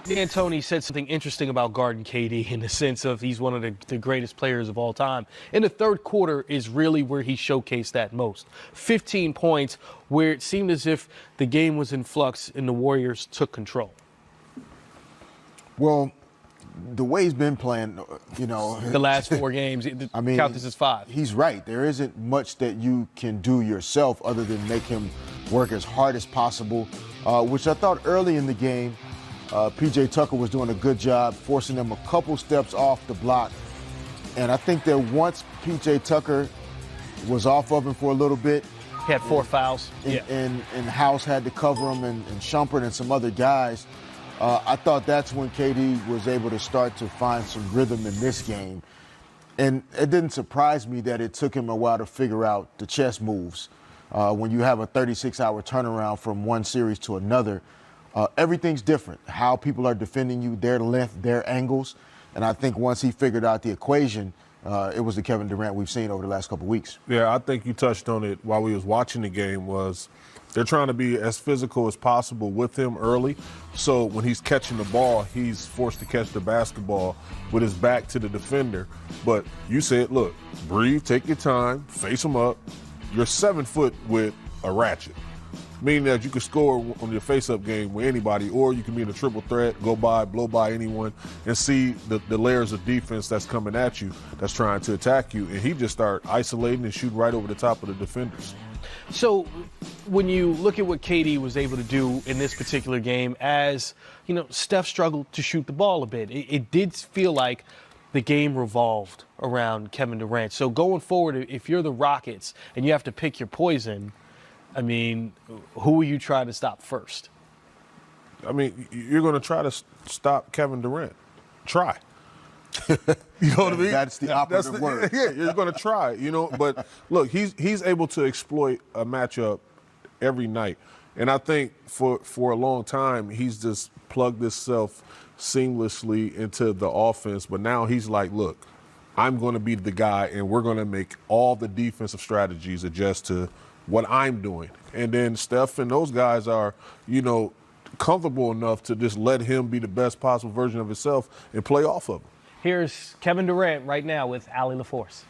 D'Antoni said something interesting about guarding KD in the sense of he's one of the greatest players of all time. In the third quarter is really where he showcased that most. 15 points, where it seemed as if the game was in flux and the Warriors took control. Well, the way he's been playing, you know. The last 4 games, I mean, count this as 5. He's right. There isn't much that you can do yourself other than make him work as hard as possible, which I thought early in the game, P.J. Tucker was doing a good job forcing them a couple steps off the block. And I think that once P.J. Tucker was off of him for a little bit. He had 4 fouls. And House had to cover him and Shumpert and some other guys. I thought that's when KD was able to start to find some rhythm in this game. And it didn't surprise me that it took him a while to figure out the chess moves. When you have a 36-hour turnaround from one series to another, everything's different. How people are defending you, their length, their angles. And I think once he figured out the equation, it was the Kevin Durant we've seen over the last couple of weeks. Yeah, I think you touched on it while we was watching the game. Was they're trying to be as physical as possible with him early. So when he's catching the ball, he's forced to catch the basketball with his back to the defender. But you said, look, breathe, take your time, face him up. You're 7 foot with a ratchet, meaning that you can score on your face-up game with anybody, or you can be in a triple threat, go by, blow by anyone, and see the layers of defense that's coming at you, that's trying to attack you. And he just started isolating and shooting right over the top of the defenders. So when you look at what KD was able to do in this particular game, as, you know, Steph struggled to shoot the ball a bit, it did feel like the game revolved around Kevin Durant. So going forward, if you're the Rockets and you have to pick your poison, I mean, who will you try to stop first? I mean, you're going to try to stop Kevin Durant. Try. You know what I mean? That's the operative word. Yeah, you're going to try, you know. But, look, he's able to exploit a matchup every night. And I think for a long time, he's just plugged himself seamlessly into the offense. But now he's like, look, I'm going to be the guy, and we're going to make all the defensive strategies adjust to what I'm doing. And then Steph and those guys are, you know, comfortable enough to just let him be the best possible version of himself and play off of him. Here's Kevin Durant right now with Allie LaForce.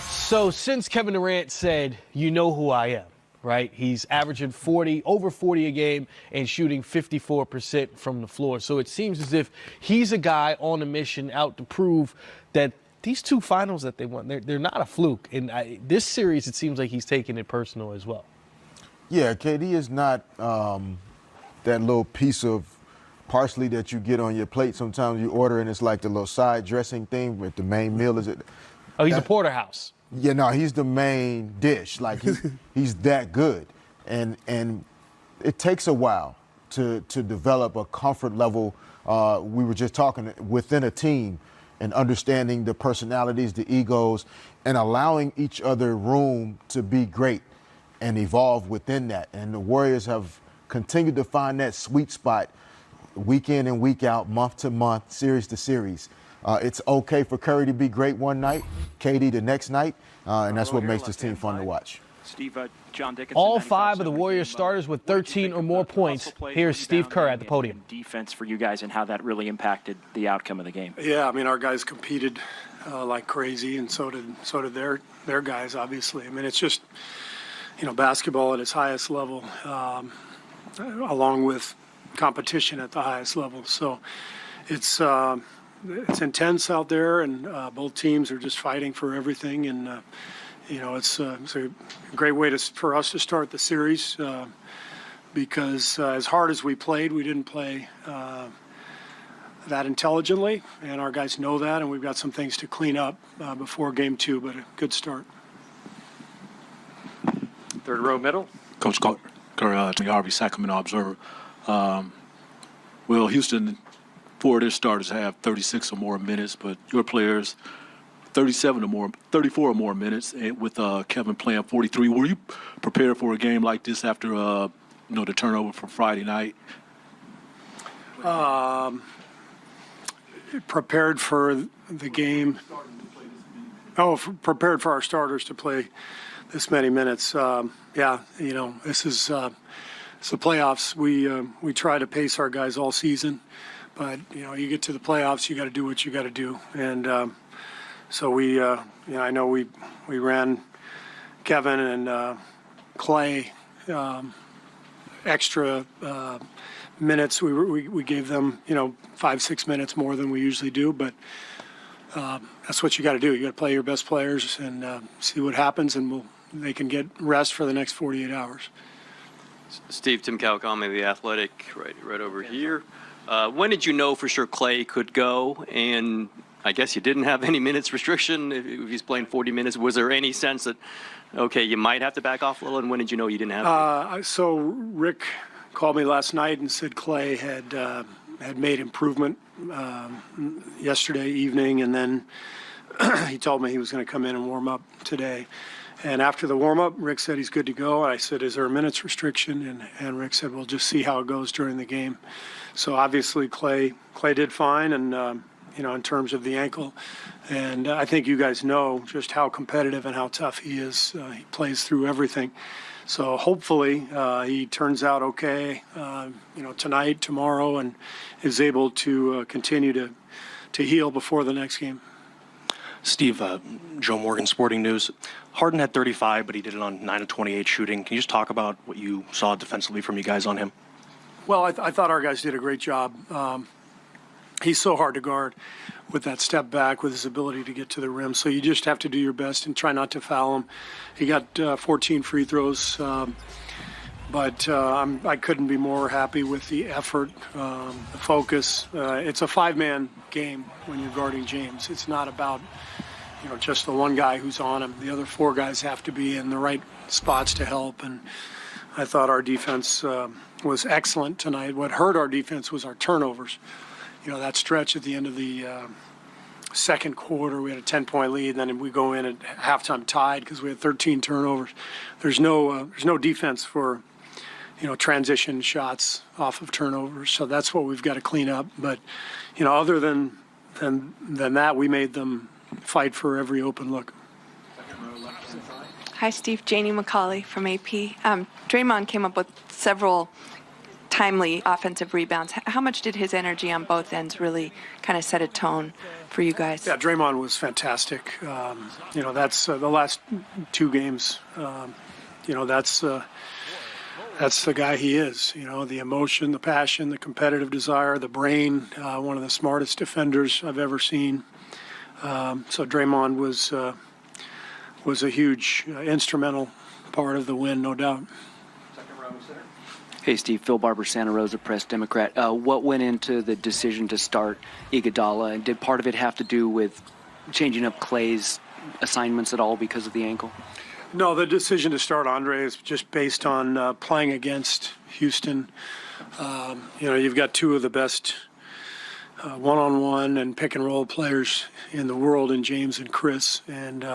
So since Kevin Durant said, you know who I am, right? He's averaging over 40 a game and shooting 54% from the floor. So it seems as if he's a guy on a mission out to prove that these 2 finals that they won, they're not a fluke. And this series, it seems like he's taking it personal as well. Yeah, KD is not that little piece of parsley that you get on your plate. Sometimes you order and it's like the little side dressing thing with the main meal. Is it? Oh, he's a porterhouse. Yeah, no, he's the main dish. Like he's that good, and it takes a while to develop a comfort level. We were just talking within a team and understanding the personalities, the egos, and allowing each other room to be great and evolve within that. And the Warriors have continued to find that sweet spot week in and week out, month to month, series to series. It's okay for Curry to be great one night, KD the next night, and that's what makes this team fun to watch. Steve, John Dickinson, all 5 of the Warriors starters with 13 or more points. Here's Steve Kerr at the podium. Defense for you guys and how that really impacted the outcome of the game. Yeah, I mean, our guys competed like crazy, and so did their guys, obviously. I mean, it's just, you know, basketball at its highest level, along with competition at the highest level. So it's intense out there, and both teams are just fighting for everything. And you know, it's a great way for us to start the series because as hard as we played, we didn't play that intelligently, and our guys know that, and we've got some things to clean up before game 2, but a good start. Third row middle. Coach Kerr, Harvey, Sacramento Observer. Well, Houston, 4 of their starters have 36 or more minutes, but your players, 34 or more minutes, and with Kevin playing 43. Were you prepared for a game like this after, the turnover from Friday night? Prepared for the game. Prepared for our starters to play this many minutes. Yeah, you know, this is it's the playoffs. We try to pace our guys all season, but you get to the playoffs, you got to do what you got to do, and so I know we ran Kevin and Clay extra minutes. We gave them 5-6 minutes more than we usually do, but that's what you got to do. You got to play your best players and see what happens, and they can get rest for the next 48 hours. Steve, Tim Calcom of The Athletic, right over here. When did you know for sure Clay could go? And I guess you didn't have any minutes restriction if he's playing 40 minutes. Was there any sense that, okay, you might have to back off a little? And when did you know you didn't have to? So Rick called me last night and said Clay had made improvement yesterday evening, and then he told me he was going to come in and warm up today. And after the warm-up, Rick said he's good to go. I said, is there a minutes restriction? And Rick said, we'll just see how it goes during the game. So obviously Clay did fine, and in terms of the ankle. And I think you guys know just how competitive and how tough he is. He plays through everything. So hopefully he turns out okay, tonight, tomorrow, and is able to continue to heal before the next game. Steve, Joe Morgan, Sporting News. Harden had 35, but he did it on 9 of 28 shooting. Can you just talk about what you saw defensively from you guys on him? Well, I thought our guys did a great job. He's so hard to guard with that step back, with his ability to get to the rim. So you just have to do your best and try not to foul him. He got 14 free throws, but I couldn't be more happy with the effort, the focus. It's a five-man game when you're guarding James. It's not about just the one guy who's on him. The other four guys have to be in the right spots to help. And I thought our defense was excellent tonight. What hurt our defense was our turnovers. That stretch at the end of the second quarter, we had a 10-point lead, and then we go in at halftime tied because we had 13 turnovers. There's no defense for transition shots off of turnovers, so that's what we've got to clean up. But other than that, we made them fight for every open look. Hi, Steve. Janie McCauley from AP. Draymond came up with several timely offensive rebounds. How much did his energy on both ends really kind of set a tone for you guys? Yeah, Draymond was fantastic. That's the last two games. That's the guy he is. The emotion, the passion, the competitive desire, the brain. One of the smartest defenders I've ever seen. So Draymond was a huge instrumental part of the win, no doubt. Hey, Steve. Phil Barber, Santa Rosa Press, Democrat. What went into the decision to start Iguodala, and did part of it have to do with changing up Clay's assignments at all because of the ankle? No, the decision to start Andre is just based on playing against Houston. You've got two of the best one-on-one and pick-and-roll players in the world in James and Chris, and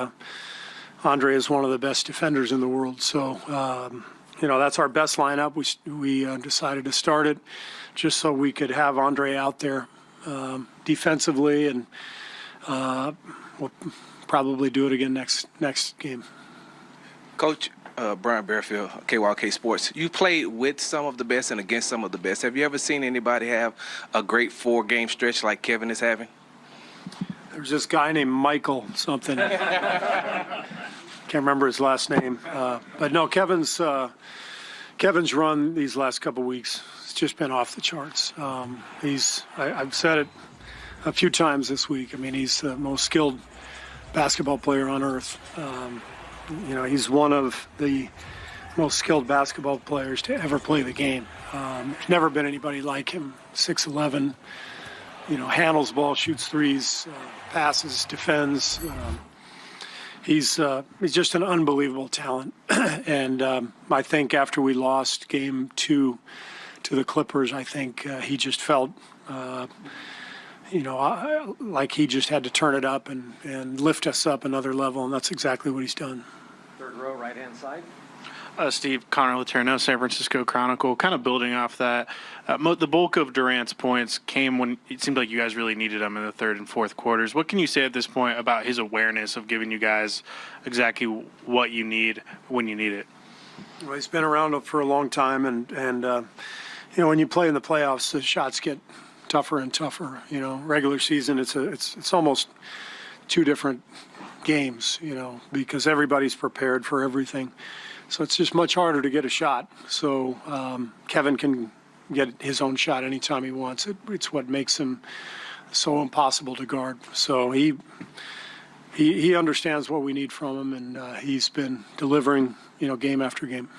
Andre is one of the best defenders in the world. So, that's our best lineup. We decided to start it just so we could have Andre out there defensively, and we'll probably do it again next game. Coach Brian Bearfield, KYK Sports. You played with some of the best and against some of the best. Have you ever seen anybody have a great 4-game stretch like Kevin is having? There's this guy named Michael something. Can't remember his last name. But no, Kevin's run these last couple weeks, it's just been off the charts. I've said it a few times this week. I mean, he's the most skilled basketball player on earth. He's one of the most skilled basketball players to ever play the game. There's never been anybody like him. 6'11", handles ball, shoots threes, passes, defends. He's just an unbelievable talent. And I think after we lost game 2 to the Clippers, I think he just felt like he just had to turn it up and lift us up another level, and that's exactly what he's done. Third row, right-hand side. Steve, Connor Letourneau, San Francisco Chronicle. Kind of building off that, the bulk of Durant's points came when it seemed like you guys really needed him in the third and fourth quarters. What can you say at this point about his awareness of giving you guys exactly what you need when you need it? Well, he's been around for a long time, and when you play in the playoffs, the shots get tougher and tougher. Regular season, it's almost two different games, because everybody's prepared for everything. So it's just much harder to get a shot. So Kevin can get his own shot anytime he wants. It's what makes him so impossible to guard. So he understands what we need from him, and he's been delivering, game after game.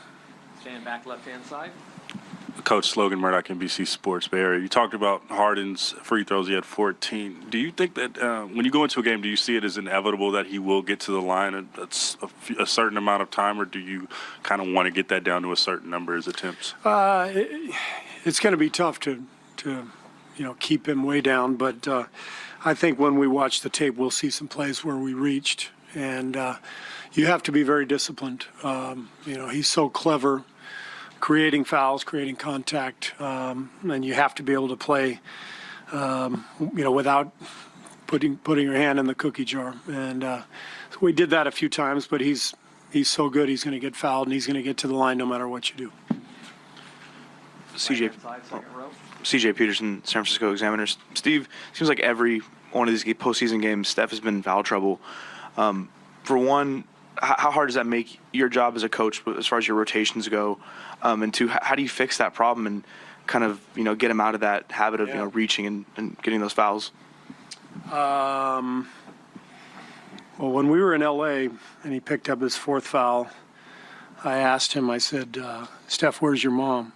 Stand back left-hand side. Coach Logan Murdoch, NBC Sports Bay Area. You talked about Harden's free throws. He had 14. Do you think that when you go into a game, do you see it as inevitable that he will get to the line at a certain amount of time, or do you kind of want to get that down to a certain number as attempts? It's going to be tough to keep him way down, but I think when we watch the tape, we'll see some plays where we reached, and you have to be very disciplined. He's so clever, creating fouls, creating contact, and you have to be able to play, without putting your hand in the cookie jar. And so we did that a few times, but he's so good, he's going to get fouled, and he's going to get to the line no matter what you do. CJ Peterson, San Francisco Examiners. Steve, seems like every one of these postseason games, Steph has been in foul trouble. For one, how hard does that make your job as a coach as far as your rotations go? And two, how do you fix that problem and kind of, get him out of that habit of, reaching and getting those fouls? Well, when we were in L.A. and he picked up his fourth foul, I asked him, I said, Steph, where's your mom?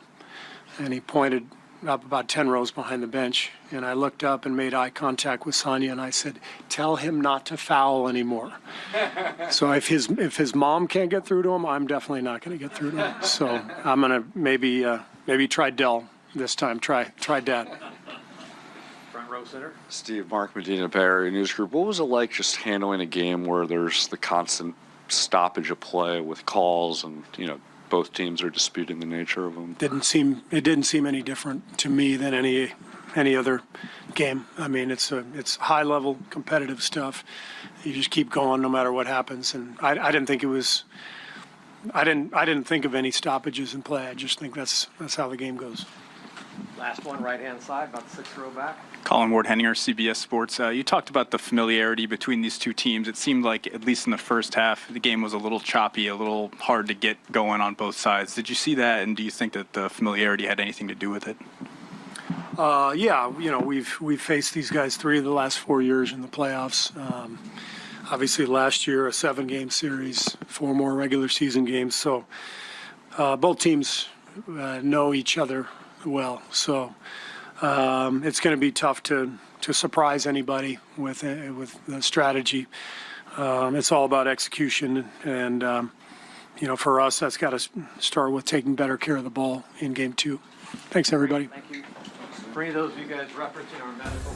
And he pointed up about 10 rows behind the bench. And I looked up and made eye contact with Sonia, and I said, tell him not to foul anymore. So if his mom can't get through to him, I'm definitely not going to get through to him. So I'm going to maybe try Dell this time. Try Dad. Front row center. Steve, Mark Medina, Bay Area News Group. What was it like just handling a game where there's the constant stoppage of play with calls and, both teams are disputing the nature of them? It didn't seem any different to me than any other game. I mean, it's high level competitive stuff. You just keep going no matter what happens. And I didn't think it was. I didn't think of any stoppages in play. I just think that's how the game goes. Last one, right-hand side, about the 6th row back. Colin Ward-Henninger, CBS Sports. You talked about the familiarity between these two teams. It seemed like, at least in the first half, the game was a little choppy, a little hard to get going on both sides. Did you see that, and do you think that the familiarity had anything to do with it? Yeah, we've faced these guys 3 of the last 4 years in the playoffs. Obviously, last year, a 7-game series, 4 more regular season games. So both teams know each other well. So it's going to be tough to surprise anybody with the strategy. It's all about execution, and for us, that's got to start with taking better care of the ball in Game 2. Thanks, everybody. Thank you. For any of those of you guys referencing our medical